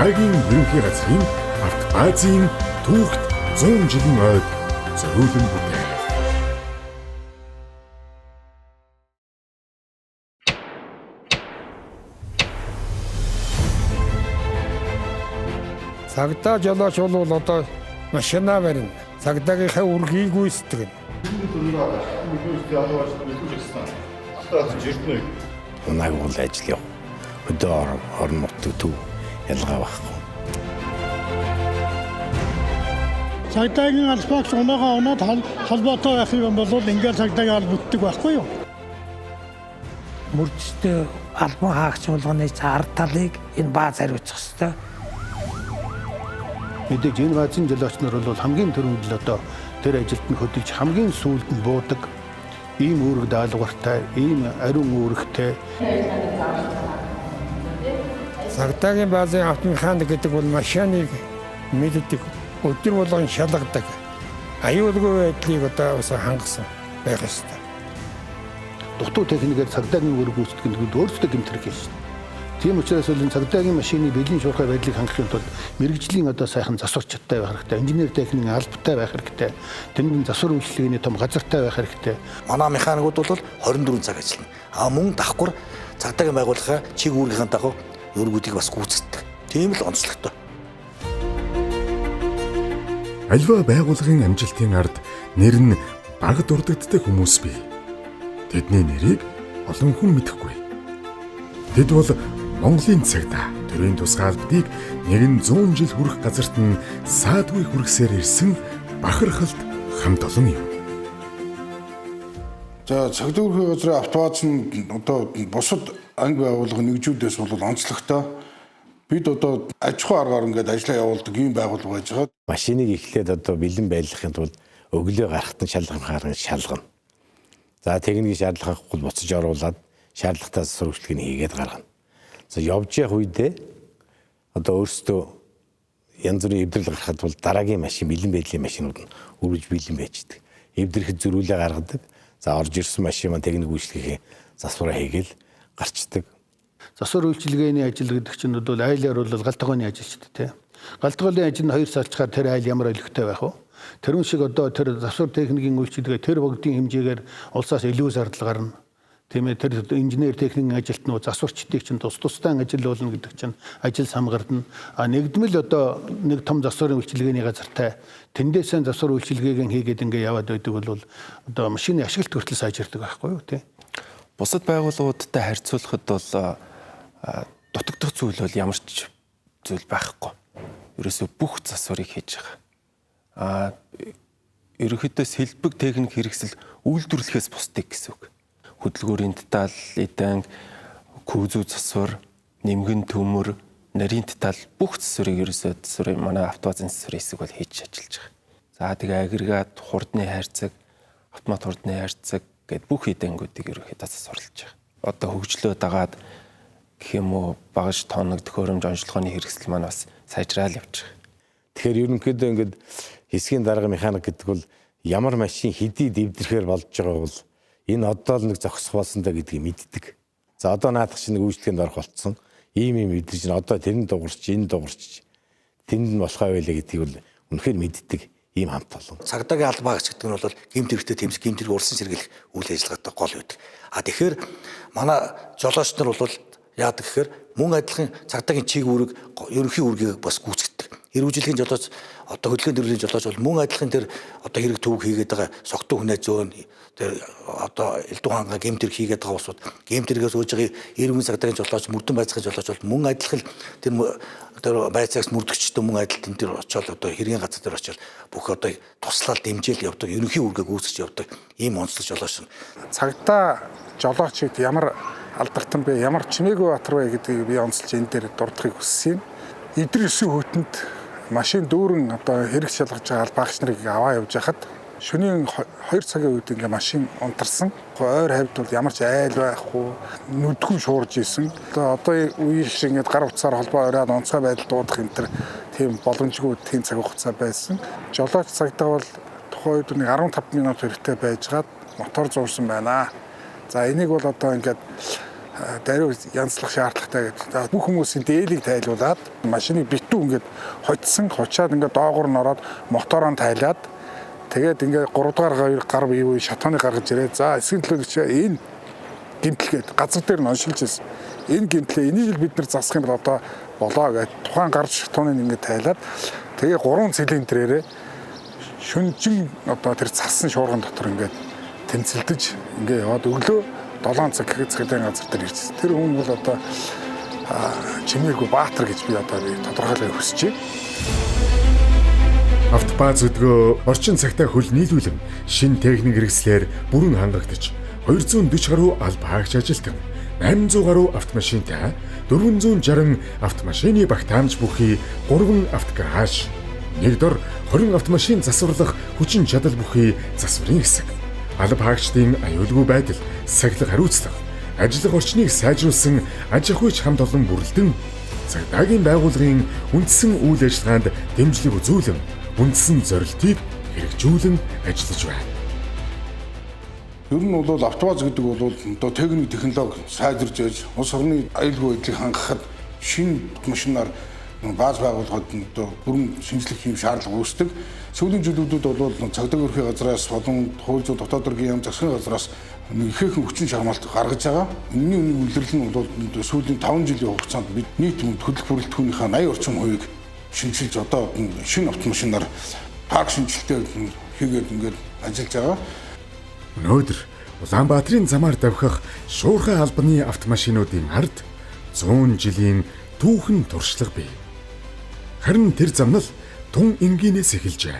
Цагтаагийн ерөнхий газрын Автбазийн түүхт 100 жилийн ойд зориулан бүтээх. Цагдаа жолооч бол одоо машина барина. Цагдаагийнхаа үргийг гүйцэтгэв. Унаг бол ажил яв. Өдөр орон нутгийн төв ялгаа байхгүй. Цагдаагийн албагч унаага унаад холбоотой байх юм бол ингээд цагдаагийн албаддаг байхгүй юу? Мөрдөстэй албан хаагч болгоны ард талыг энэ бааз хариуцах ёстой. Мэдээж энэ баазын жолооч нар бол хамгийн түрүүнд л одоо тэр ажилд нь хөдөлж хамгийн сүүлд нь буудаг. Ийм үүрэг даалгавартай, ийм ариун үүрэгтэй. Цагдаагийн баазын автомеханик гэдэг бол машиныг мэддэг, өдөр болгон шалгадаг. Аюулгүй байдлыг одоо бас хангасан байх ёстой. Дутуу техникээр цагдаагийн үүрэг гүйцэтгэх нь өөрсдөө гэмтэрх юм шин. Тийм учраас бол цагдаагийн машины бэлгийн шуурхай байдлыг хангахын тулд мэрэгжлийн одоо сайхан засвар чадтай байх хэрэгтэй, инженер техникийн албатай байх хэрэгтэй, тэнд засвар үйлчилгээний том газартай байх хэрэгтэй. Манай механикууд бол 24 цаг ажиллана. Мөн давхар цагдаагийн байгууллагын чиг үүргийн дагуу үүргүүдийг бас гүйцэтгэдэг. Тийм л онцлогтой. Альва байгууллагын амжилтын ард нэр нь бага дурддагтай хүмүүс бий. Тэдний нэрийг олон хүн мэдэхгүй. Тэд бол Монголын цагдаа төрийн тусгай албадыг нэгэн 100 жил хүрэх газарт нь саадгүй хүргэсээр ирсэн бахархалт хамт олон юм. За цагдаа өрхөө газрын Автбааз нь одоо бусад анги байгууллага нэгжүүдээс бол онцлогтой. Бид одоо аж ахуй аргаар ингээд ажиллаа явуулдаг ийм байгууллага байж байгаа. Машиныг эхлээд одоо бэлэн байлгахын тулд өглөө гарахт нь шалгамхаар шалгана. За техникийн шаардлагыг буцаж оруулаад шаардлагатай засвар үйлчилгээний хийгээд гаргана. За явж явах үедээ одоо өөрсдөө янз бүрийн эвдрэл гаргахад бол дараагийн машин бэлэн байдлын машинууд нь үргэлж бэлэн байждаг. Эвдрэхэд зөрүүлээ гаргадаг. За орж ирсэн машин маань техник үйлчилгээний засвараа хийгээл гарчдаг. Засвар үйлчилгээний ажил гэдэг чинь бол айлаар бол галтгооны ажил шүү дээ. Галтгооны ажил нь 2 сарчгаар тэр айл ямар өлегтэй байх вэ? Тэрүүн шиг одоо тэр засвар техникийн үйлчилгээ тэр бүгдийн хэмжээгээр улсаас илүү зардал гарна. Тийм ээ тэр инженер техникийн ажилтнууд засварчдыг чинь тусдаа ажил болно гэдэг чинь ажил самгарна. Нэгдмэл одоо нэг том засварын үйлчилгээний газартай тэндээсээ засвар үйлчилгээг хийгээд ингээ яваад байдаг бол одоо машины ашиглалт хүртэл сайжирдаг байхгүй юу тий. Бусад байгууллагуудтай харьцуулахад бол дутагдах зүйл бол ямар ч зүйл байхгүй. Ерөөсөө бүх засварыг хийж байгаа. Ерөнхийдөө сэлбэг техник хэрэгсэл үйлдвэрлэхээс бусдыг гэсэн үг. Хөдөлгөөрийн деталь, эдан, күүзүү засвар, нэмгэн төмөр, нарийн деталь бүх засварыг ерөөсөө засварын манай Автбазын засварын хэсэг бол хийж ажиллаж байгаа. За тэгээ агрегат, хурдны хайрцаг, автомат хурдны хайрцаг гэд бүх эдэнгүүдийг ерөнхийдөө засварлаж байгаа. Одоо хөгжлөө дагаад гэх юм уу багаж тоног төхөөрөмж онцлогооны хэрэгсэл маань бас сайжраал явж байгаа. Тэгэхээр ерөнхийдөө ингээд хэсгийн дарга механик гэдэг бол ямар машин хэдий дэвдрэхээр болж байгаа бол энэ одоо л нэг зогсох болсон да гэдгийг мэддэг. За одоо наадах чинь нэг үйлчлэгэнд орох болцсон. Ийм мэдэрч байна. Одоо тэр нь дуурч, энэ дуурч. Тэнд нь болохоо байлаа гэдгийг бол үнэхээр мэддэг ийм хамт олон. Цагдаагийн албаагч гэдэг нь бол гэмт хэрэгтэй тэмцэх, гэмт хэрэг урсан сэргийлэх үйл ажиллагаатай гол байдаг. Тэгэхээр манай жолооч нар бол яадаг гэхээр мөн адилхан цагдаагийн чиг үүрэг, ерөнхий үүргийг бас гүйцэтгэдэг. Хэрэгжүүлэхийн жолооч одоо хөдөлгөөний төрлийн жолооч бол мөн адилхан тэр одоо хэрэг төвөг хийгээд байгаа согтуу хүнээ зөөн тэр одоо элдв ханга гэмт хэрэг хийгээд байгаа усуд гэмт хэрэгээс үүж байгаа эрүүгийн цагдаагийн жолооч, мөрдөн байцаагчийн жолооч бол мөн адилхан тэр байцаагч мөрдөгчтэй мөн адил тэн дээр очиод одоо хэргийн газар дээр очиод бүх одоо туслал дэмжээл явдаг, ерөнхий үүргээ гүйцэж явдаг ийм онцлог жолооч. Цагдаа жолоочид ямар алдартан бэ, ямар чимээгүй батар вэ гэдгийг би онцолж энэ дээр дурдахыг хүссэн юм. Эдгээр 9 хүтэнд машин дүүрэн одоо хэрэг шалгаж байгаа албаагч нарыг аваа явж хахад шөнийн 2 цагийн үед ингээ машин унтарсан. Ойр хавьд бол ямар ч айл байхгүй, нүдгүй шуурж исэн. Одоо үеийн шиг ингээ гар утсаар холбоо ороод онцгой байдал дуудах энэ төр тийм боломжгүй тийм цаг хугацаа байсан. Жолооч цагдаа бол тухайн үед нэг 15 минут хэрэгтэй байжгаад мотор зуурсан байна. За энийг бол одоо ингээд даруй янзлах шаардлагатай гэдэг. Бүх хүмүүсийн дээлийг тайлуулад машиныг битүү ингээд хожаад ингээд доогуур нь ороод мотороо тайлаад тэгээд ингээд 3 дугаар гар бие шатааны гаргаж ирээд за эсрэг төлөөлөгч энэ гимтлгээд газар дээр нь оншилж ирсэн. Энэ гимтлээ энийг л бид нар засах юм бол одоо болоо гэж тухайн гар шатааныг ингээд тайлаад тэгээ 3 цилиндрээрээ шүнжин одоо тэр цасан шуурган дотор ингээд тэмцэлдэж ингээд яваад өглөө 7 цаг цагийн газар дээр ирсэн. Тэр хүн бол одоо Чимээгүй Баатар гэж би одоо тодорхойлохыг хүсэж байна. Автобаз өдгөө орчин цагтаа хөл нийлүүлэн шин техник хэрэгслэр бүрэн хангагдаж 240 гаруй алба хаагч ажилтан 800 гаруй автомашинтай 460 автомашины багтаамж бүхий 3 автогараж нэг дор 20 автомашин засварлах хүчин чадал бүхий засварын хэсэг алба хаагчдын аюулгүй байдал сахилга хариуцлага ажиллах орчныг сайжруулсан аж ахуйч хамт олон бүрэлдэн цагдаагийн байгууллагын үндсэн үйл ажиллагаанд дэмжлэг үзүүлэн үндсэн зорилтыг хэрэгжүүлэн ажиллаж байна. Ер нь бол автобаз гэдэг бол одоо техник технологи сайжирж ээж улс орны аюулгүй байдлыг хангахад шинэ машинаар бааз байгууллагад одоо бүрэн шинжлэх хийм шаардлага үүсдэг. Сүүлийн жилүүдэд бол цагдаагийн ерхий газраас болон хууль зүйн дотоод хэргийн яам засгийн газраас ихээхэн хүчин чармаалт гаргаж байгаа. Энэний үнэлэл нь бол сүүлийн 5 жилийн хугацаанд бид нийт хөдөлгөх бүрэлдэхүүнийхээ 80 орчим хувийг шинжилж одоо шинэ автомашинаар парк шинжилтээр хийгээд ингээд ажиллаж байгаа. Өнөөдөр Улаанбаатарын замаар давхих шуурхай албаны автомашинуудын ард 100 жилийн түүхэн туршлага бий. Харин тэр зам нь тун энгийнээс эхэлжээ.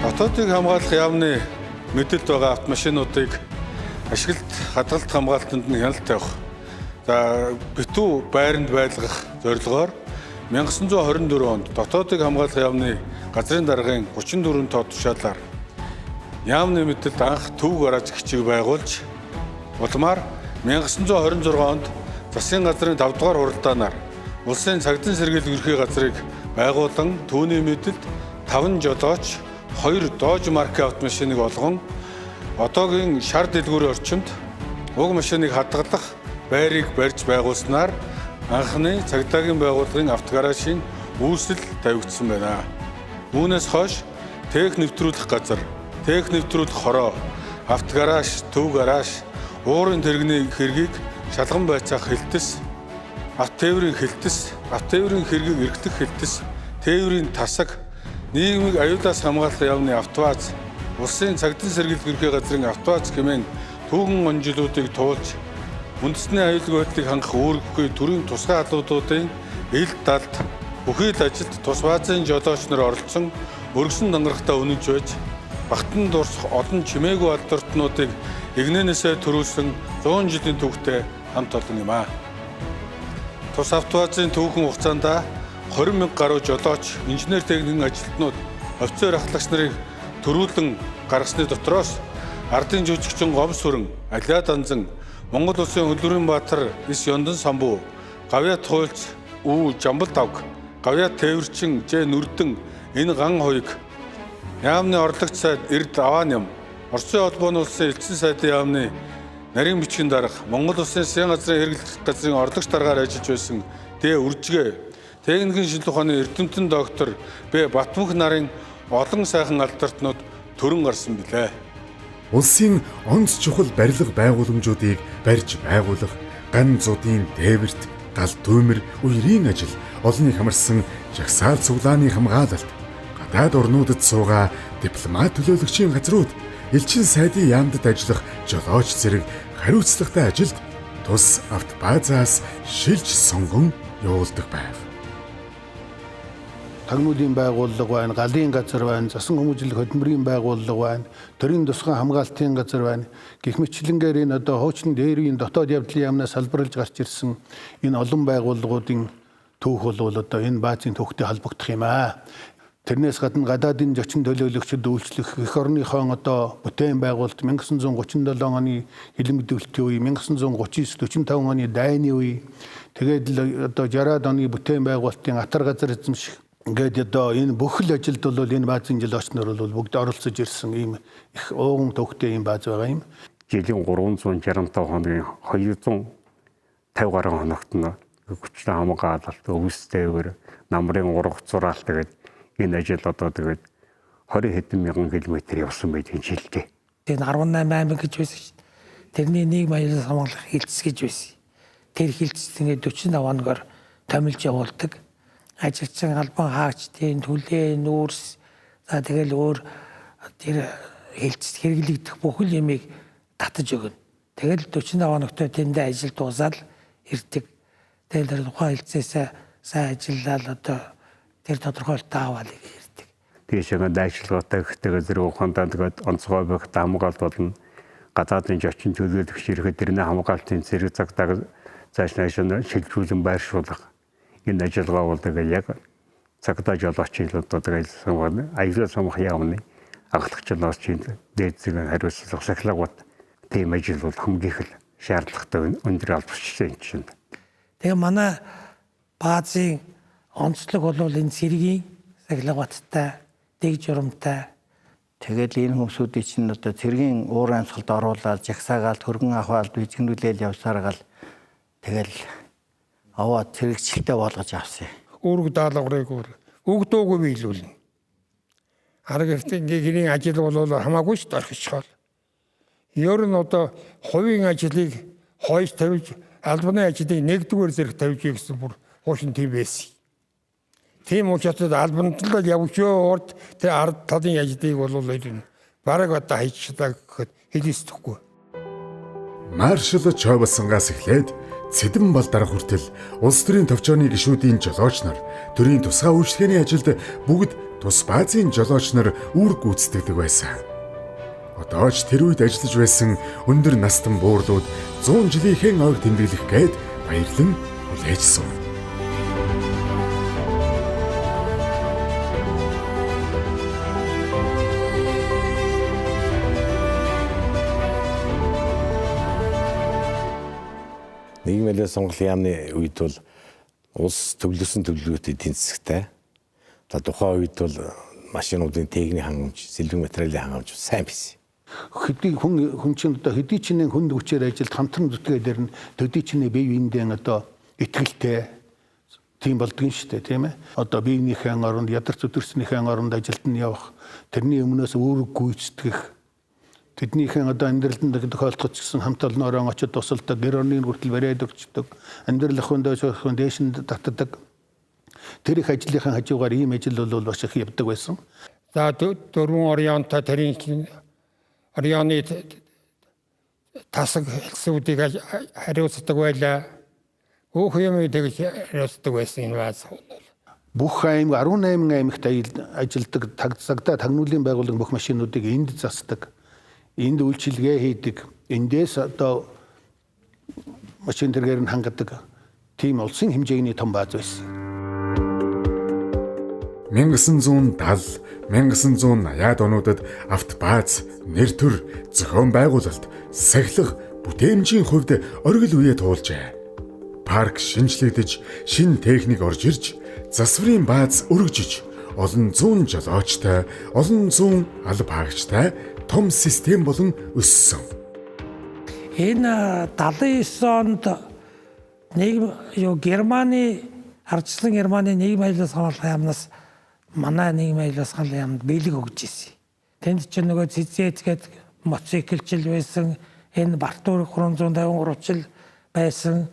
Хотоодыг хамгаалах яамны мэдэлд байгаа автомашинуудыг ашиглалт хадгалт хамгаалтанд нь хяналт тавих. За битүү байранд байлгах зорилгоор 1924 онд дотоодыг хамгаалах яамны газрын даргын 34 тоо тушаалаар яамны мэдэлд анх төв гараж гिचиг байгуулж улмаар 1926 онд засгийн газрын 5 дугаар хуралдаанаар улсын цагдын сэргийлэх ерхий газрыг байгуулан түүний мэдэлд 5 жолооч 2 Dodge маркийн автомашиныг олгон одоогийн шар дэлгүүрийн орчимд уг машиныг хадгалах байрыг барьж байгуулснаар анхны цагдаагийн байгууллагын автогаражийн үүсэл тавигдсан байна. Үүнээс хойш тех нэвтрүүлэх газар, тех нэвтрүүлэх хороо, автогараж, төв гараж, уурын тэрэгний хэргийг шалган байцаах хэлтэс, автотээврийн хэлтэс, автотээврийн хэргийг эргэлдэх хэлтэс, тээврийн тасаг, нийгмийг аюулаас хамгаалах яамны автобаз, улсын цагдын сэргийлэх ерхий газрын автобаз хэмээн түүхэн онжилуудыг туулж үндэсний аюулгүй байдлыг хангах үүрэггүй төрийн тусгай алуудуудын ил далд бүхий л ажилд тус баазын жолооч нар оролцсон өргөсөн дангарахтаа үнэнч байж багтан дурсах олон чимээгүй алдартнуудыг игнэнээсээ төрүүлсэн 100 жилийн түүхтэй хамт олон юм аа. Тус автобазын түүхэн хугацаанд 20 мянга гаруй жолооч, инженер техникийн ажилтнууд, офицер ахлагч нарыг төрүүлэн гаргасны дотроос ардын жүжигчин Гомс Сүрэн, Алиа Данзан, Монгол улсын Хөлбөрийн Баатар, Ис Ёндан Самбуу, Гавьяат Хуульц, Үу Жамбал Давг, Гавьяат Тээвэрчин, Ж Нүрдэн энэ ган хоёг яамны орлогч сайд Эрд Авааням, Оросын холбооны улсын элчин сайдын яамны нарийн бичгийн дарга, Монгол улсын засгийн газрын хэрэглэх газрын орлогч даргаар ажиллаж байсан Дэ Үржгээ, техникийн шинжилгээ ухааны эрдэмтэн доктор Б Батмөнх нарын олон сайхан алдартнууд төрөн гарсан билээ. Улсын онц чухал барилга байгууламжуудыг барьж байгуулах, ган зуудын дээвэрт, гал түймэр, үерийн ажил, олныг хамарсан жагсаал цуглааны хамгаалалт, гадаад орнуудад суугаа дипломат төлөөлөгчийн газрууд, элчин сайдын яамдад ажиллах жолооч зэрэг хариуцлагатай ажилд тус автобазаас шилж сонгон явуулдаг байв. Тагнуулын байгууллага байна, галын газар байна, засан хүмүүжлэх хөтөлбөрийн байгууллага байна, төрийн тусгай хамгаалтын газар байна. Гэх мэтлэнгээр энэ одоо хуучин дээрийн дотоод явдлын яамнаас салбарлаж гарч ирсэн энэ олон байгууллагуудын түүх бол одоо энэ баазын түүхтэй холбогдох юм аа. Тэрнээс гадна гадаадын зочин төлөөлөгчд үйлчлэх эх орныхон одоо бүтээн байгуулалт 1937 оны хилэн мэдүүлэлтийн үе, 1939-45 оны дайны үе, тэгээд л одоо 60-аад оны бүтээн байгуулалтын атар газар эзэмших ингээд одоо энэ бүх л ажилд бол энэ баазын жолоочнор бол бүгд оролцож ирсэн ийм их ууган төвхтэй ийм бааз байгаа юм. Жилийн 365 хоногийн 250 гаруй хоногт нь хүчтэй хамгаалалт өвстэйгээр намрын ургац зураалт тэгээд энэ ажил одоо тэгээд 20 хэдэн мянган километр явсан байдгийг шилжээ. Тэгээд 18 аймаг гэж байсан шүү дээ. Тэрний нийгэм аюулаас хамгаалах хилцс гэж байсан. Тэр хилцс ингээд 45 хоногор томилж явуулдаг. Ажилчин албан хаагчдын төлөө нүүрс за тэгэл өөр тэр хилцэд хэрэглэгдэх бүхэл ямыг татаж өгнө. Тэгэл 45 хоногтой тэндээ ажил дуусаад ирдэг. Тэгэл тухайн хилцээсээ сайн ажиллаад одоо тэр тодорхойлолтоо аваад ирдэг. Тийшээ дайчилгаатай ихтэйгээ зэрэг ухаандаа тэгээд онцгой багт хамгаалт болно. Гадаадын зочин төлөөлөгч ирэхэд тэрний хамгаалтын зэрэг цагтаа зааш наашаа шилжүүлэн байршуулах. Энэ ажиллагаа бол тэгээд яг цагтаа жолоочийн одоо тэгээд аюулгүй самх яамны агтлагчлаас чинь дээд зэгийн хариуцлага сахилгууд тийм ажил бол хамгийн их шаардлагатай өндөр албачлалын чинь. Тэгээ манай баазын онцлог бол энэ цэргийн сахилгаттай, дэг журамтай. Тэгэл энэ хүмүүсүүдийн чинь одоо цэргийн уур амьсгалд оруулаад жагсаагаал хөргөн аваад бичгнүүлэл явсаргаал тэгэл аваад цэрэгчлэлтэй болгож авсан. Үүрэг даалгаврыг өгдөөгүй биелүүлнэ. Харагтын гэрийн ажил бол хамаагүй ч орхичхол. Ер нь одоо хувийн ажлыг хойш тавьж албаны ажлыг нэгдүгээр зэрэг тавьж гэсэн бүр хуушин тийм байсан. Тийм учраас албанд л явжөө урд тэр ард талын ажлыг бол энэ бараг одоо хайчлаа гэхэд хэлээсдэхгүй. Маршал Чойболсонгаас эхлээд Цэдэн Балдар хүртэл улс төрийн төвчөөний гишүүдийн жолооч нар төрийн тусгай үйлчлэгээний ажилд бүгд тус баазын жолооч нар үр гүйцэтгэдэг байсан. Одоо ч тэр үед ажиллаж байсан өндөр настан буурлууд 100 жилийнхэн ойг тэмдэглэх гээд баярлан хүлээжсэн. Нийгмийн сонголын яамны үед бол улс төвлөрсөн төлөвлөгөөтэй тэнцвэртэй. За тухайн үед бол машинуудын техникийн хангамж, сэлбэг материалын хангамж сайн байсан. Хэдий хүн чинь одоо хэдий чинь хүнд хүчээр ажилд хамтран зүтгээ дээр нь төдий чинь бие биендээ одоо итгэлтэй тийм болдгоо шүү дээ, тийм ээ. Одоо биенийхээ оронд ядарч өдөрснийхээ оронд ажилд нь явах, тэрний өмнөөс үүрэг гүйцэтгэх, тэднийхэн одоо амьдралд тохиолдох гэсэн хамт олноороо очиж тусалдаг, гэр орныг хүртэл бариад өгчдөг, амьдрал ахуйндаа суухан дээшинд татдаг. Тэр их ажлынхаа хажуугаар ийм ажил бол бас их явдаг байсан. За дөрвөн орионтой тэрийн орионы тасаг хэлсүүдийг хариуцдаг байлаа. Бүх юм тэгж хариуцдаг байсан энэ бааз. Бүх аймаг 18 аймагт ажилдаг цагтаа тагнуулын байгууллагын бүх машинуудыг энд засдаг. Энд үйлчилгээ хийдэг. Эндээс одоо машин тэргээр нь хангадаг. Тийм улсын хэмжээний том бааз байсан. 1970, 1980-аад онуудад автобааз, нэр төр, зохион байгуулалт, сахилга, бүтээмжийн хувьд оргил үе туулжээ. Парк шинжлэгдэж, шинэ техник орж ирж, засварын бааз өргөжж, олон зуун жолоочтой, олон зуун алба хаагчтай том систем болон өссөн. Энэ 79 онд Германы ардчлан Германы нийгэм аюулаас хамгаалах яамнаас манай нийгэм аюулаас хамгаалах яамд бэлэг өгж ирсэн. Тэнд ч нөгөө цэцэт гээд мотоциклчил байсан, энэ Бартуур 353 байсан.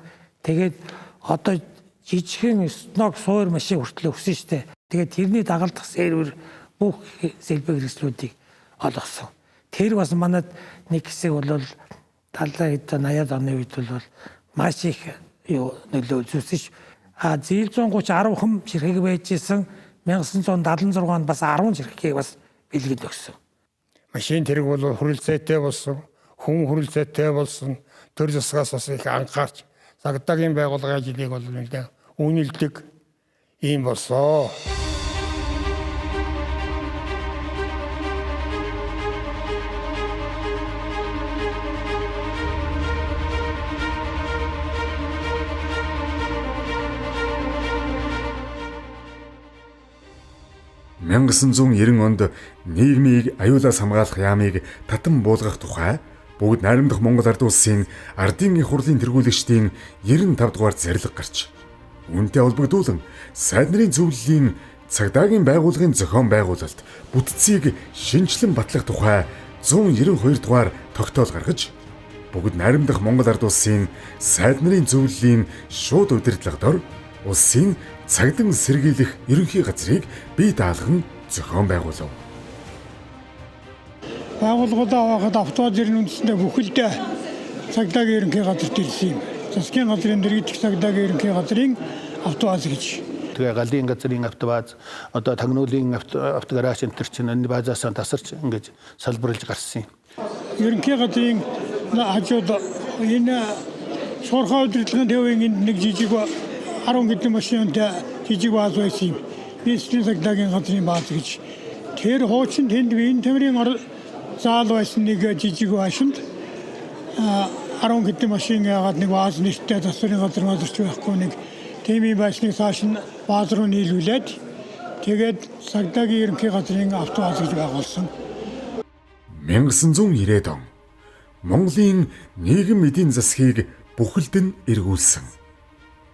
Тэгээд одоо жижигхэн сног суур машин хүртэл өгсөн штэ. Тэгээд тэрний дагалдах сервер бүх сэлбэг хэрэгслүүдийг олгосон. Тэр бас манад нэг хэсэг бол 70-80-аад оны үед бол маш их нөлөө үзүүлсэн ш. Зээл 130 10 хүм ширхэг байжсэн. 1976 онд бас 10 ширхгийг бас бэлгэд өгсөн. Машин тэрэг бол хүрэлцээтэй болсон, хүн хүрэлцээтэй болсон. Төр засгаас бас их анхаарч цагдаагийн байгууллагын ажлыг бол үнэлдэг ийм болсон. 1990 онд нийгмийг аюулаас хамгаалах яамыг татан буулгах тухай бүгд найрамдах Монгол ард улсын ардын их хурлын тэргүүлэгчдийн 95 дугаар зарилга гарч үүнтэй холбогдуулан сайд нарын зөвлөлийн цагдаагийн байгууллагын зохион байгуулалт бүтцийг шинжилэн батлах тухай 192 дугаар тогтоол гаргаж бүгд найрамдах Монгол ард улсын сайд нарын зөвлөлийн шууд удирдлага дор улсын цагдаа сэргийлэх ерөнхий газрыг бий даалган зохион байгуулав. Байгууллагуудаа авахад автомобилийн үндэсний бүхэлдээ цагдаагийн ерөнхий газарт ирсэн юм. Засгийн газрын дэргэдэх цагдаагийн ерөнхий газрын автобаз гэж. Тэгээ галын газрын автобаз одоо тагнуулын автогараж энэ төр чинь энэ базаасаа тасарч ингэж салбарлаж гарсан юм. Ерөнхий газрын хажууд энэ шуурхай удирдлагын төвийн нэг жижиг 10 хэдэн машинтай жижиг бааз байсан юм. Бистрийн цагдаагийн газрын бааз гэж. Тэр хуучин тэнд биеийн тамирын заал байсан нэг жижиг машинд 10 хэдэн машин яагаад нэг бааз нэртэй засварын газар мазарч байхгүй нэг тэмийн байсныг цааш нь бааз руу нийлүүлээд тэгээд цагдаагийн ерөнхий газрын автобаз гэж байгуулсан. 1990-ад он Монголын нийгэм эдийн засгийг бүхэлд нь эргүүлсэн.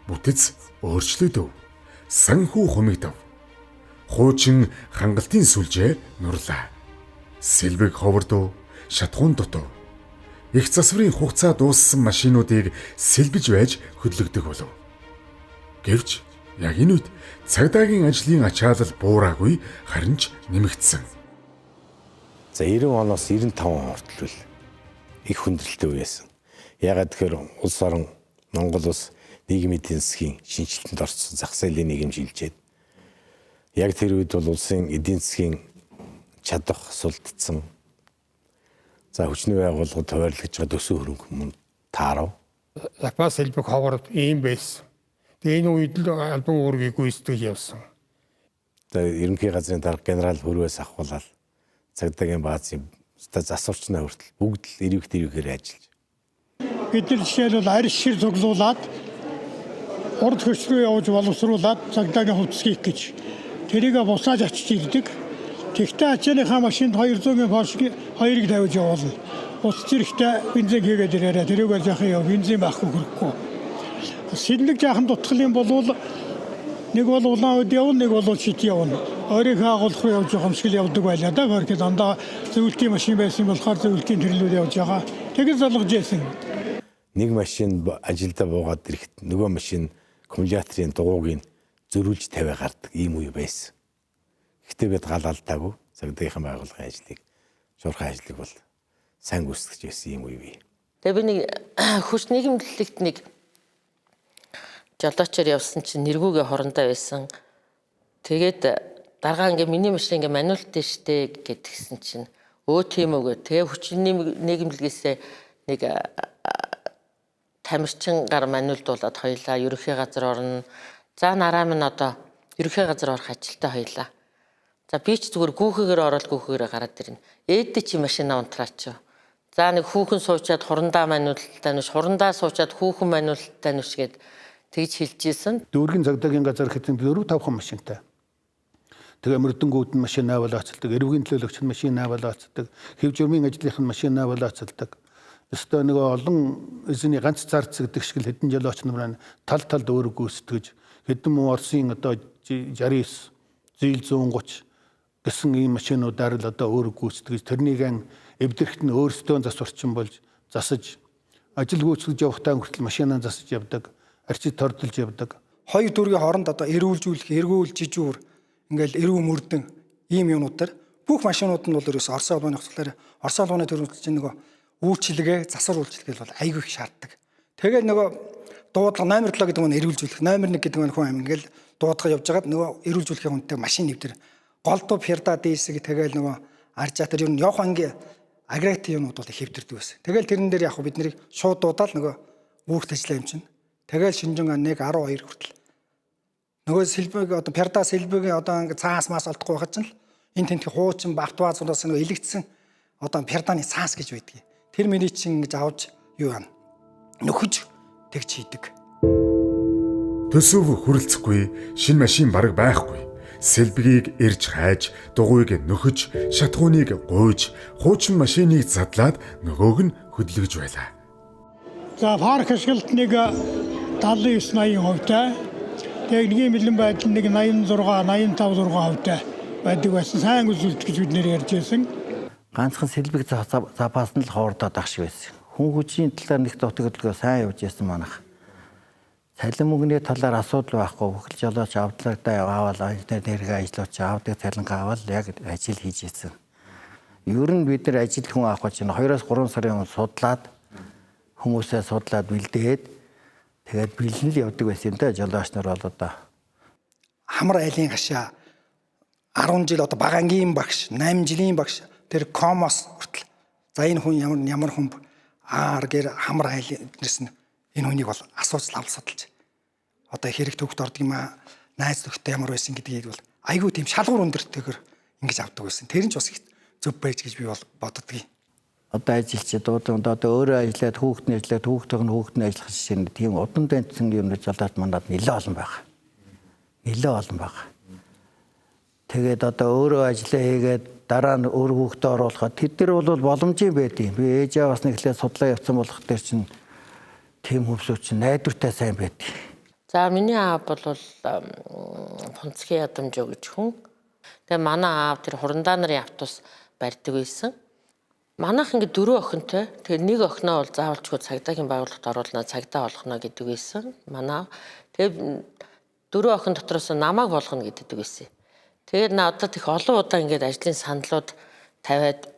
Бүтэц өөрчлөгдөв. Санхүү хумигдав. Хуучин хангалтын сүлжээ нурлаа. Сэлбэг ховордов, шатхуун дутав. Их засварын хугацаа дууссан машинуудыг сэлбэж байж хөдлөгдөх болов. Гэвч яг энэ үед цагдаагийн ажлын ачаалал буураагүй харин ч нэмэгдсэн. За 90 оноос 95 он хүртэл их хүндрэлтэй үе байсан. Ягаад гэхээр улс орон Монгол улс нийгмийн эдийн засгийн шинжилтэнд орсон зах зээлийн нийгэм шилжээд яг тэр үед бол улсын эдийн засгийн чадах сулдсан. За хүчний байгууллагууд хуваарлаж байгаа төсөө хөрөнгө мөн таарав. Запас хэлбэг ховорд ийм байсан. Тэгээ энэ үед л албан уургийг гүйцэтгэж явсан. Тэгээ ерөнхий газрын дарга генерал хөрвөөс авахуулаад цагдаагийн баазын засварчнаа хүртэл бүгд л ирүүгээр ажиллаж. Бид нар жишээлбэл арьс шир цуглуулад урд хөшрөө явуулж боловсруулад цагдаагийн хувцсгийг гэж тэрийг бусааж очиж ирдэг. Тэгтээ ачааныхаа машинд 200-ийн Porsche 2-ыг тавьж явуулна. Бус зэрэгтэй бензин хийгээд ирээрээ тэрүүгээр жаахан яв бензин байхгүй хөрөхгүй. Сэллэг жаахан дутгалын болвол нэг бол улаан үед явна, нэг бол шит явна. Өөрийнхөө агуулх руу явж байгаа юм шиг явдаг байлаа да. Хөрөг дандаа зөвлөлтийн машин байсан болохоор зөвлөлтийн төрлүүд явж байгаа. Тэгэж залгаж яасан. Нэг машин ажилдаа буугаад ирэхэд нөгөө машин аккумуляторын дугуйг зөрүүлж тавиа гардаг ийм үе байсан. Гэхдээ бид гал алдаагүй цагдаагийн байгууллагын ажлыг шуурхай ажлыг бол сайн гүйцэтгэж байсан ийм үе бий. Тэгээ би нэг хүч нийгэмлэлэгт нэг жолоочор явсан чинь нэргүүгээ хорондоо байсан. Тэгээд даргаа ингээ миний машин ингээ маниултай штэ гэдгсэн чинь өө тийм үгүй. Тэгээ хүч нийгэмлэгээс нэг тамирчин гар маниулдуулаад хоёлаа ерөнхий газар орно. За нараа минь одоо ерөнхий газар орох ажилтай хоёлаа. За би ч зүгээр гүүхээгээр ороод гүүхээгээр гараад ирнэ. Ээдээ чи машинаа унтраач. За нэг хүүхэн суучаад хурандаа маниултаа нүш, хурандаа суучаад хүүхэн маниултаа нүш гэд тэгж хэлжсэн. Дүүргийн цагдаагийн газар хэдэн 4-5 машинтай. Тэгээ мөрдөнгүүд нь машин аваалаацдаг, эрүүгийн төлөөлөгч нь машин аваалаацдаг, хэв журмын ажлынх нь машин аваалаацдаг. Өстой нөгөө олон эзний ганц зарц гэдэг шиг хэдэн жолооч нар тал талд өөр гүйцэтгэж хэдэн муу Орсын одоо 69, Зээл 130 гэсэн ийм машинуудаар л одоо өөр гүйцэтгэж тэрнийг эвдэрхт нь өөрсдөө засварчин болж засаж ажил гүйцэтгэж явахдаа хүртэл машинаа засаж явдаг, арчид тордолж явдаг. Хоёр дүүргийн хооронд одоо эрүүлжүүлэх, эргүүл жижүүр ингээл эрүү мөрдөн ийм юмнуудаар бүх машинууд нь бол ерөөс Орос улбаны хөтөлбөр Орос улбаны төрөлч чинь нөгөө үйлчилгээ, засвар үйлчилгээ бол айгүй их шаарддаг. Тэгээд нөгөө дуудлага номер 7 гэдэг нь эрүүлжүүлэх, номер 1 гэдэг нь хүн ингээл дуудлага явж байгаад нөгөө эрүүлжүүлэхийн хүнтэй машин нэвтэр голдуу ферда дээсэг тэгээл нөгөө аржаа тэр юу явах анги агрегат юмуд бол хэвтэрдэг байсан. Тэгээл тэрэн дээр яг бид нарыг шууд дуудаал нөгөө үүрэгт ажиллаа юм чинь. Тэгээл шинжэн 1 12 хүртэл нөгөө сэлбэг одоо ферда сэлбэгийн одоо ингээ цаас мас олдохгүй байхад чинь энэ тентхи хуучин автовазуудаас нөгөө илэгдсэн одоо ферданы цаас гэж байдгийг. Тэр миний чинь ингэж авч юу яана нөхөж тэгж хийдэг. Төсөв хүрэлцэхгүй, шинэ машин бараг байхгүй. сэлбэгийг ирж хайж, дугуйг нөхөж, шатхууныг гуйж, хуучин машиныг задлаад нөгөөг нь хөдлөж байлаа. За парк ашиглалтныг 79-80 хувьтай. Техникийн бэлэн байдал нэг 86-85-6% байдаг байсан. Сайн үзүүлэлт гэж бид нэр ярьж байсан. Ганцхан сэлбэг запас нь л хоордоод ах шиг байсан. Хүн хүчийн талаар нэг дутагдaltaа сайн явж байсан манайх. Цалин мөнгөний талаар асуудал байхгүй. Бүхэл жолооч авдлагтай аваад нэргээ ажиллууч авдаг цалингаа аваад яг ажил хийж ийсэн. Ер нь бид нар ажил хүн авах чинь 2-3 сарын өмнө судлаад хүмүүсээ судлаад бэлдээд тэгээд бэлэн л явдаг байсан юм да жолооч нар бол одоо. Хамар айлын гашаа 10 жил одоо багангийн багш, 8 жилийн багш тэр комос хүртэл. За энэ хүн ямар хүн гэр хамар айлнээс нь энэ хүнийг бол асууж лав судалж. Одоо хэрэг төвхт ордог юм аа, найз нөхдөд ямар байсан гэдгийг бол айгүй тийм шалгуур өндөртэйгээр ингэж авдаг байсан. Тэр нь ч бас их зөв байж гэж би бол боддгийг. Одоо ажилчид одоо өөрөө ажиллаад хүүхдний ажиллаад хүүхдийн ажиллах жишээ нь тийм удан тэнцэн юм жолооч мандад нэлээд олон байгаа. Нэлээд олон байгаа. Тэгээд одоо өөрөө ажиллаа хийгээд дараа нь өөр хүүхдээ оруулахад тэд нар бол боломжийн байдیں۔ Би ээжээ бас нэглээ судлаа явсан болох дээр чинь тийм хүмүүсүүд чинь найдвартай сайн байдیں۔ За миний аав бол Фунцгийн ядамжуу гэж хүн. Тэгээ манай аав тэр хурандаа нарын автобус барьдаг байсан. Манайх ингээд 4 охинтой. Тэгээ нэг охиноо бол заавалчгүй цагдаагийн байгууллагад оруулнаа, цагдаа болгоно гэдэг байсан. Манай. Тэгээ 4 охин дотроос намайг болгоно гэдэг байсан. Тэгээд одоо тех олон удаа ингээд ажлын саналууд тавиад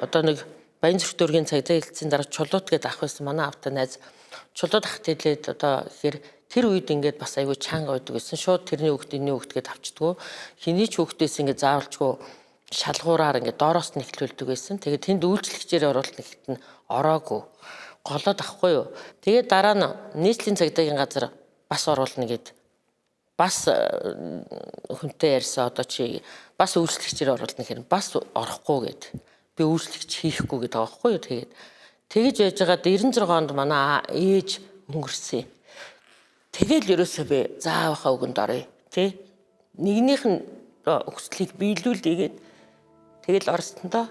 одоо нэг Баянзүрх дүүргийн цагдаа хэлтсийн дараа чулууд гээд авах байсан. Манай аавтай найз чулууд ахт хэлээд одоо ихээр тэр үед ингээд бас айгүй чанга байдаг гэсэн. Шууд тэрний хүүхдийн хүүхдгээд авчдгоо. Хиний ч хүүхдээс ингээд заавалчгүй шалгуураар ингээд доороос нь эхлүүлдэг байсан. Тэгээд тэнд үйлчлэгчээр оруулах нэгт нь ороогүй. Голоод ахгүй юу. Тэгээд дараа нь нийслэлийн цагдаагийн газар бас оруулна гэд бас хүнтэй ярьсан одоо чи бас үйлчлэгчээр оруулна гэхээр бас орохгүй гэд. Би үйлчлэгч хийхгүй гэдэг байгаа байхгүй юу. Тэгээд тэгэж яж байгаа 96 онд манай ээж өнгөрсөн. Тэгэл ерөөсөө би заавахаа өгөнд орё тий. Нэгнийх нь өгслийг биелүүлээгээд тэгэл орсондоо.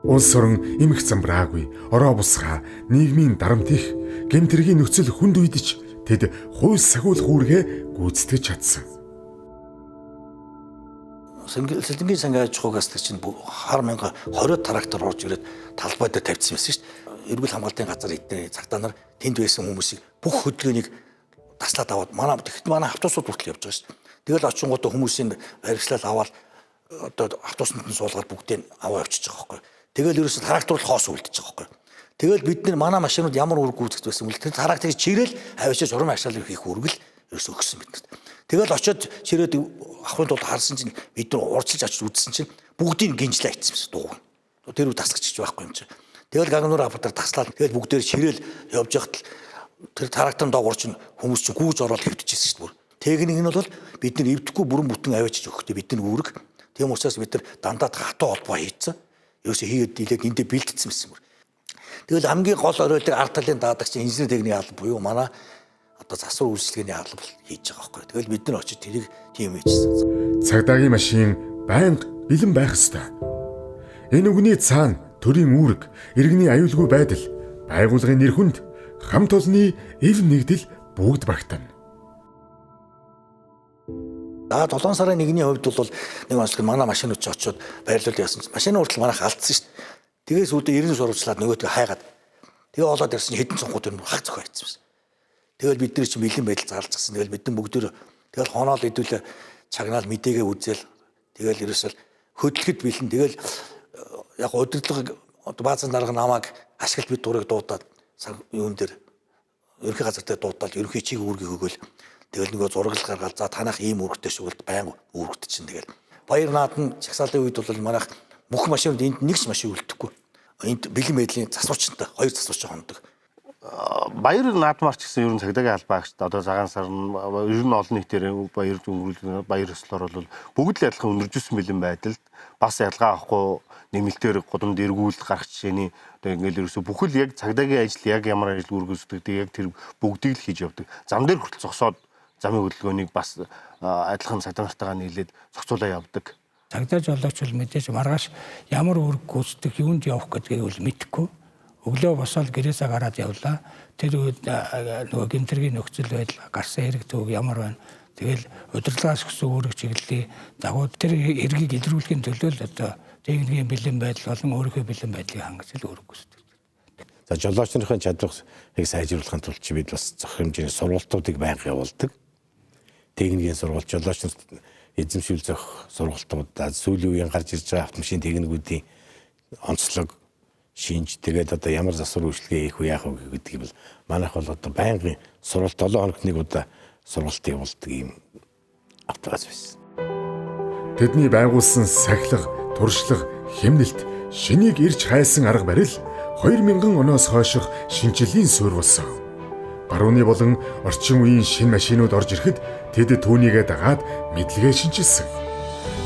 Улс орон эмх замбраагүй, ороо бусгаа, нийгмийн дарамт их, гэмтэргийн нөхцөл хүнд үйдэж тэд хууль сахиулах үүргээ гүйцэтгэж чадсан. Сэлэнгийн сангийн аж ахуйгаас чинь хар мянга 20 трактор орж ирээд талбай дээр тавьчихсан байсан шүү дээ. Эрүүл хамгаалтын газар эдний цагтаа нар тэнд байсан хүмүүсийг бүх хөдөлгөөнийг таслаад аваад манай автобусууд хүртэл явж байгаа шүү дээ. Тэгэл очингуудаа хүмүүсийн баригчлал аваад одоо автобусанд нь суулгаад бүгдийг аваа явчихж байгаа байхгүй. Тэгэл ерөөсө трактор л хоос үлдчихэж байгаа байхгүй. Тэгэл бид нар манай машинууд ямар үүрэг гүйцэтгэж байсан бэл тэр тракторыг чирэл аваачаа журам ашаалал хийх үүрэг л ерөөсө өгсөн биднэрт. Тэгэл очиод чирээд авахын тулд харсан чинь бид нар урдчилж очиж үзсэн чинь бүгдийг гинжлээ хийсэн дууг. Тэр үе тасгачиж байхгүй юм чи. Тэгэл гагнуур аппатаар таслаад тэгэл бүгдээр чирэл явж байхад тэр тракторын доогор чинь хүмүүс чинь гүйж ороод хэвтчихсэн шүү дээ. Техник нь бол бид нар эвдэхгүй бүрэн бүтэн аваачиж өгөхдөө бидний үүрэг. Тийм учраас бид нар дандаа хатуу холбоо хийцэн. Ерөөсө хийгээд дийлээд эндээ бэлтгэсэн байсан мөр. Тэгэл хамгийн гол оройлог ард талын даадагч инженер техникийн алба буюу манай одоо засвар үйлчлэгээний алба хийж байгаа байхгүй. Тэгэл бид нар очиж тэрийг тийм хийчихсэн. Цагдаагийн машин байнга бэлэн байх ёстой. Энэ үгний цаана төрийн үүрэг, иргэний аюулгүй байдал, байгууллагын нэр хүнд, хамт олонний эв нэгдэл бүгд багтана. 7 сарын 1-ний хувьд бол нэг онцлог манай машинууд ч очиод байрлуул яасан чинь машины хүртэл манайх алдсан шүү дээ. Тэгээс үүдээ 90 сурвалжлаад нөгөөдгөө хайгаад тэгээ олоод ирсэн хэдэн цонхууд юм хаг зохио хийсэн байсан. Тэгэл бид нар чинь бэлэн байдал зарлцсан. Тэгэл бид нар бүгдөө тэгэл хоноол идүүлээ чагнаал мэдээгээ үзэл тэгэл ерөөсөл хөдөлгөд бэлэн тэгэл яг удирдлага баазан дарга намайг ашиглалт бид дурыг дуудаад юун дээр ерөнхий газар дээр дуудаад ерөнхий чиг үүргийг өгөөл тэгэл нөгөө зураг гаргаад за танах ийм үүрэгтэй шүгэлд байнга үүрэгт чинь тэгэл баяр наадам чагсаалын үед бол манайх бүх машинууд энд нэг ч машин үлдэхгүй. Энд бэлэн байдлын засварчтай 2 засварч хондог. Баяр наадмаарч гэсэн ер нь цагдаагийн албаагчд одоо цагаан сар нь ер нь олон нийтээр баяр өнгөрүүлэх баяр ёслоор бол бүгд л адилхан өнөржүүлсэн бэлэн байдалд бас ялгаа авахгүй нэмэлтээр гудамд эргүүл гарах жишээний одоо ингээл ерөөсө бүхэл яг цагдаагийн ажил яг ямар ажил үргэлжлүүлдэг яг тэр бүгдийг л хийж явдаг. Зам дээр хүртэл зогсоод замын хөдөлгөөнийг бас адилхан цагдаа нартайгаа нийлээд зохицуулаа явдаг. Цагдаа жолооч бол мэдээж маргааш ямар үүрэг гүйцэтгэх юунд явах гэдгийг бол мэдэхгүй. Өглөө босоод гэрээсээ гараад явлаа. Тэр үед нөгөө гэмтэргийн нөхцөл байдал гарсан хэрэг төвөг ямар байна. Тэгэл удирдлагаас өгсөн үүрэг чиглэлийн дагуу тэр хэргийг илрүүлэхийн төлөө л одоо техникийн бэлэн байдал болон өөрийнхөө бэлэн байдлыг хангаж л үүрэг гүйцэтгэв. За жолоочныхын чадварыг сайжруулахын тулд бид бас зохих хэмжээний сургалтуудыг байнга явуулдаг. Техникийн сургалт жолооч нарт эзэмшүүл зохих сургалтууд сүүлийн үеийн гарч ирж байгаа автомашин техникүүдийн онцлог шинж тэгээд одоо ямар засвар үйлчлэгээ хийх вэ яах вэ гэдгийг бол манайх бол одоо байнгын сургалт 7 хоногт нэг удаа сургалт явуулдаг юм автогаз байсан. Тэдний байгуулсан сахилга, туршлага, хэмнэлт, шинийг ирж хайсан арга барил 2000 оноос хойших шинжиллийн суурь болсон. Барууны болон орчин үеийн шинэ машинууд орж ирэхэд тэд түүнийгээ дагаад мэдлэгээ шинжилсэн.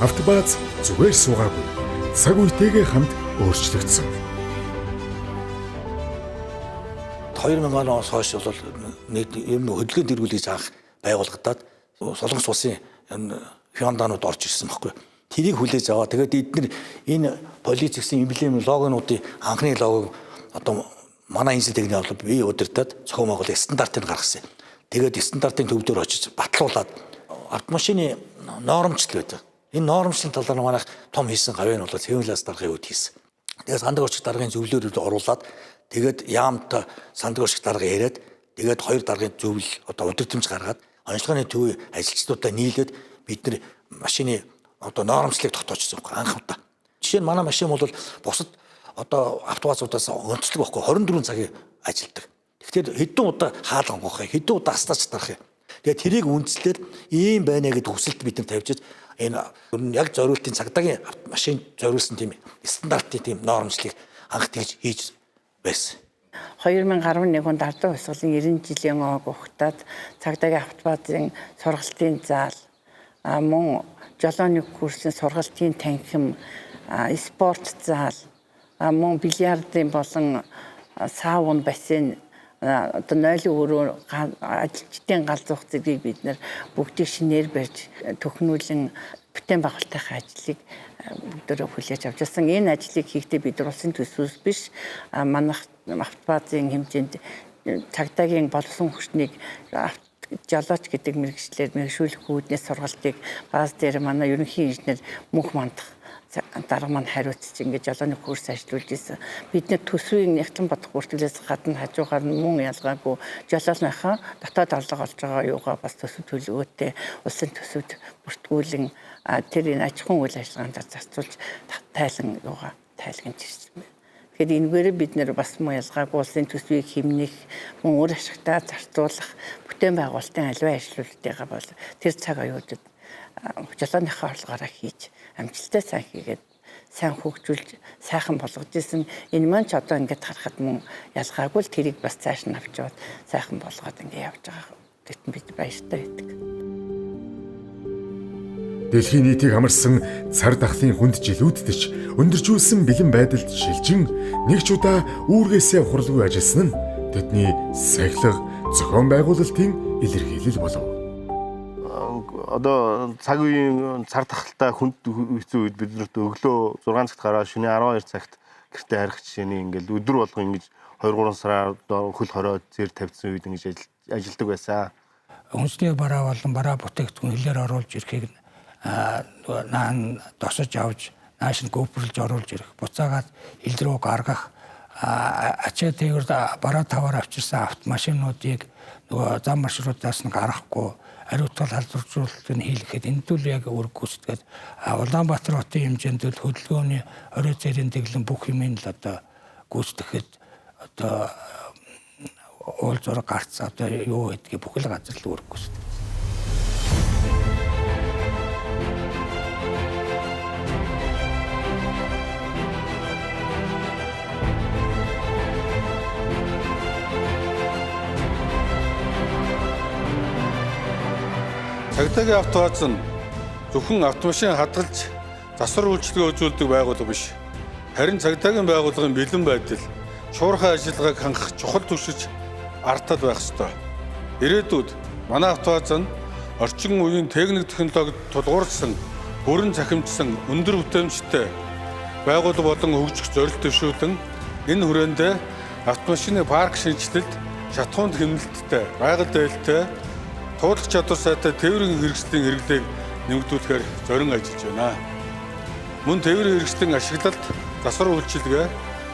Автобааз зүгээр суугаагүй. Цаг үетэйгээ хамт өөрчлөгдсөн. 2000 оноос хойш бол нэг юм хөдөлгөөнд эргүүлж анх байгуулагдаад Солонгос улсын хяндаанууд орж ирсэн байхгүй. Тэрийг хүлээж аваа. Тэгээд эдгээр энэ полиц гэсэн эмблем логонуудын анхны логог одоо манай инженер техникийн авлага бие удирдаад цохим байгууллагын стандартыг гаргасан. Тэгээд стандартын төв дээр очиж батлуулаад автомашины нормчлал байдаг. Энэ нормчлын талаар манайх том хийсэн гавь нь бол цэвэрлээс даргын үед хийсэн. Тэгээд сандаг орчиг даргын зөвлөөр оруулаад тэгээд яамт сандаг орчиг дарга яриад тэгээд хоёр даргын зөвлөл одоо удирдамж гаргаад онцлогооны төвийн ажилчдуудаа нийлээд бид нар машины одоо нормчлыг тогтоочсон байхгүй анх удаа. Жишээ нь манай машин бол бусад одоо автовазуудаас онцлог байхгүй 24 цагийн ажилдаг. Тэгэхээр хэдэн удаа хаалга гоох юм, хэдэн удаа астаач дарах юм. Тэгээд тэрийг үндэслээд ийм байна гэдэг хүсэлт бид нар тавьж энэ яг зориултын цагдаагийн машин зориулсан тийм стандартын тийм нормчлыг анх тэгж хийж байсан. 2011 онд ардуу хувьсгалын 90 жилийн ог ухтаад цагдаагийн автобазын сургалтын зал мөн жолооны курсын сургалтын танхим спорт зал мөн бильярдын болон саун бассейн одоо нойлын өрөө ажилчдын галзуух зэргийг бид нэр бүгдийг шинээр барьж төхнүүлэн бүтээн байгуулалтын ажлыг бүгдөө хүлээж авч байсан. Энэ ажлыг хийхдээ бид улсын төсвөөс биш манайх автобазын хэмжээнд цагдаагийн болсон хүчнийг жолооч гэдэг мэргэжлэр мэргэжүүлэх үүднээс сургалтыг бааз дээр манай ерөнхий инженер мөнх мандах дарга маань хариуцж ингэж жолооны курс ажиллуулж ирсэн. Бид нэр төсвийн нэгтлэн бодох бүртгэлээс гадна хажуугаар нь мөн ялгаагүй жолооныхаа дотоод орлого олж байгаа юугаа бас төсөв төлөвөөтэй улсын төсөвд бүртгүүлэн тэр энэ аж ахуйн үйл ажиллагаанд зарцуулж тайлан юугаа тайлгнаж ирсэн байна. Тэгэхээр энэгээр бид нэр бас мөн ялгаагүй улсын төсвийг хэмнэх мөн өөр ашигтаа зарцуулах бүтээн байгуулалтын аливаа ажлуудтайгаа бол тэр цаг аюудад жолооныхаа орлогоороо хийж амжилттай сайн хийгээд сайн хөгжүүлж сайхан болгож исэн. Энэ маань ч одоо ингээд харахад мөн ялгаагүй л тэрийг бас цааш нь авч яваад сайхан болгоод ингээд явж байгаа. Тэгтэн бид баяртай байдаг. Дэлхийн нийтийг хамарсан цар тахлын хүнд жилүүдд ч өндөржүүлсэн бэлэн байдалд шилжин нэг ч удаа үүргээсээ хуралгүй ажилласан нь тэдний сахилга зохион байгуулалтын илэрхийлэл болов. Одоо цаг үеийн цар тахалтай хүнд хэцүү үед биднэрт өглөө 6 цагт гараад шөнийн 12 цагт гэртээ харих жишээний ингээл өдөр болго ингэж 2-3 сараар хөл хорой зэр тавьсан үед ингэж ажилдаг байсан. Хүнсний бараа болон бараа бүтээгдэхүүн хэлээр оруулж ирэхийг наан досож авч нааш нь гөпрлж оруулж ирэх буцаагаад хил рүү гаргах ачаа тэгэр бараа таваар авчирсан автомашинуудыг нөгөө зам маршрутаас нь гаргахгүй ариутгал халдваржуулалтыг хийлгэхэд энэ зүйл яг үүрэг гүйцэтгээд Улаанбаатар хотын хэмжээнд хөдөлгөөний орой цэрийн дэглэн бүх юмыг л одоо гүйцэтгэхэд одоо уул зураг гарц одоо юу гэдгийг бүхэл газар л үүрэг гүйцэтгэв. Цагдаагийн автоваз нь зөвхөн автомашин хадгалж засвар үйлчилгээ үзүүлдэг байгууллага биш. Харин цагдаагийн байгууллагын бэлэн байдал, шуурхай ажиллагааг хангах чухал түвшиж артал байх ёстой. Ирээдүйд манай автоваз нь орчин үеийн техник технологид тулгуурсан, бүрэн цахимжсан, өндөр бүтээмжтэй байгууллага болон хөгжих зорилт төвшүүлэн энэ хүрээндээ автомашины парк шинжилэлт, шатхуунд хэмнэлттэй, байгаль дээлтэй, туудлах чадвар сайтай тээврийн хэрэгслийн хэрэглээг нэмэгдүүлэхээр зорин ажиллаж байна. Мөн тээврийн хэрэгслийн ашиглалт, засвар үйлчилгээ,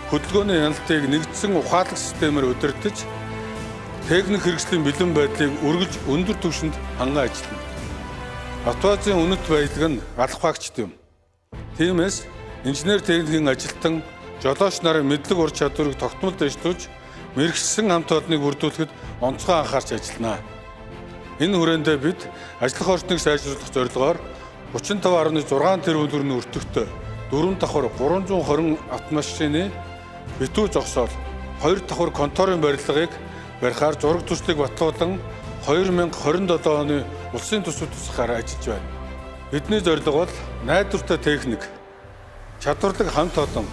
хөдөлгөөний хяналтыг нэгдсэн ухаалаг системээр удирдах, техник хэрэгслийн бэлэн байдлыг үргэлж өндөр түвшинд ханган ажиллана. Автовазын үнэт баялаг нь алхагчд юм. Тиймээс инженер техникийн ажилтан, жолооч нарын мэдлэг ур чадварыг тогтмол дэвшүүлж, мэргэшсэн хамт олныг бүрдүүлэхэд онцгой анхаарч ажиллана. Энэ хүрээндээ бид ажиллах орчныг сайжруулах зорилгоор 35.6 тэрбум төгрөгийн өртөгтэй 4 давхар 320 автомашины битүү зогсоол, 2 давхар конторын барилгыг барихаар зураг төслийг батлуулан 2027 оны улсын төсөв тусахаар ажиллаж байна. Бидний зорилго бол найдвартай техник, чадварлаг хамт олон,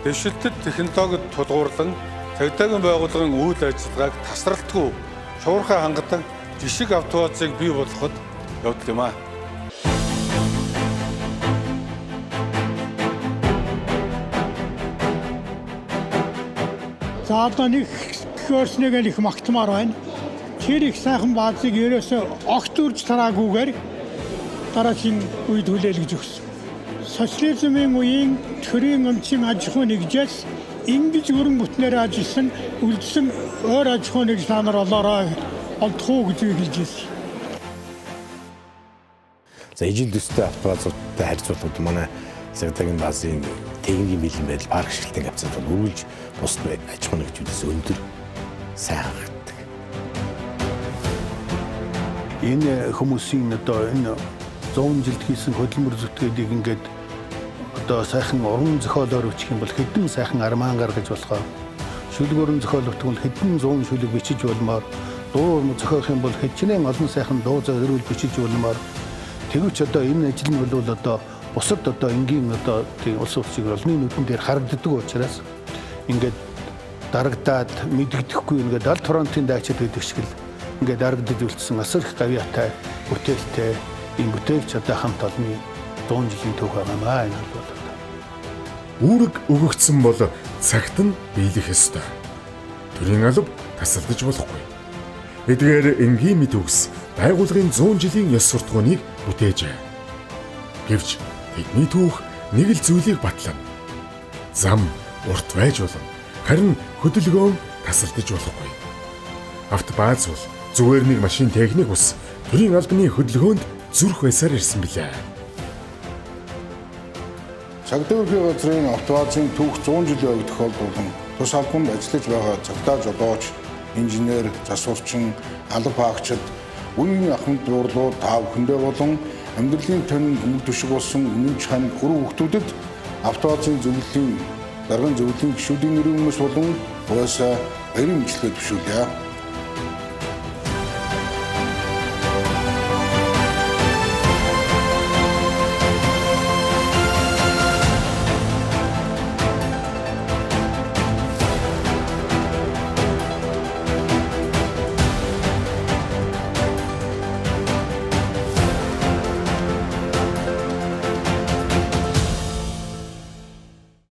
дэвшилтэд технологид тулгуурлан цагдаагийн байгууллагын үйл ажиллагааг тасралтгүй шуурхай хангадаг жишг автовазыг бий болгоход явдал юм аа. За одоо нэг хөрснэг их магтмаар байна. Тэр их сайхан баазыг ерөөсөө огт үрж тараагүйгээр дараагийн үед хүлээлгэж өгсөн. Социализмын үеийн төрийн өмчийн аж ахуй нэгжээс ингэж өрн бүтнээр ажилласан үлдсэн өөр аж ахуй нэгж та нар олоорой олдох гэж хэлж ирсэн. За ижил төстэй автовазуудтай харьцуулбал манай цагдаагийн баазын техникийн бэлэн байдал, парк шилтийн хавцад бол үргэлж бус аж ахуй нэгжүүдээс өндөр сайн хангагддаг. Энэ хүмүүсийн одоо энэ 100 жилд хийсэн хөдөлмөр зүтгэлийг ингээд одоо сайхан уран зохиолоор өчөх юм бол хэдэн сайхан арман гаргаж болохоо. Шүлгөрөн зохиологдох бол хэдэн 100 шүлэг бичиж болмоор, дуу зохиох юм бол хэдчнэн олон сайхан дуу зохиол бичиж болмоор. Тэгвч одоо энэ ажил нь бол одоо бусад одоо энгийн одоо тийм улс орчиг олны нүдэн дээр харагддаг учраас ингээд дарагдаад мэддэхгүй ингээд алт фронтын дайчид гэдэг шиг л ингээд дарагдаж үлдсэн асар их гавьяатай бүтээлтэй ийм бүтээлч одоо хамт олонны 100 жилийн төв байгаамаа энэ бол үүрэг өгөгдсөн бол цагт нь биелэх ёстой. Төрийн алба тасалдаж болохгүй. Эдгээр энгийн мэд үгс байгууллагын 100 жилийн ёс суртахууныг бүтээжээ. Гэвч тэдний түүх нэг л зүйлийг батлана. Зам урт байж болно. Харин хөдөлгөөн тасалдаж болохгүй. Автобааз бол зүгээр нэг машин техник ус төрийн албаны хөдөлгөөнд зүрх байсаар ирсэн билээ. Цагдаагийн газрын автовазын түүх 100 жилийн өмнө тохиолдуулан тус албанд ажиллаж байгаа цагдаа жолооч, инженер, засварчин, алба хаагчид, үеийн ахмад дуурлууд та бүхэндээ болон амьдралын тань өмнө төшиг болсон өмнөж хань өрөв хүмүүдэд автовазын зөвлөлийн даргын зөвлөлийн гишүүдийн нэрийн өмнөөс болон угаасаа баярын мэдлэгээ төвшүүлье.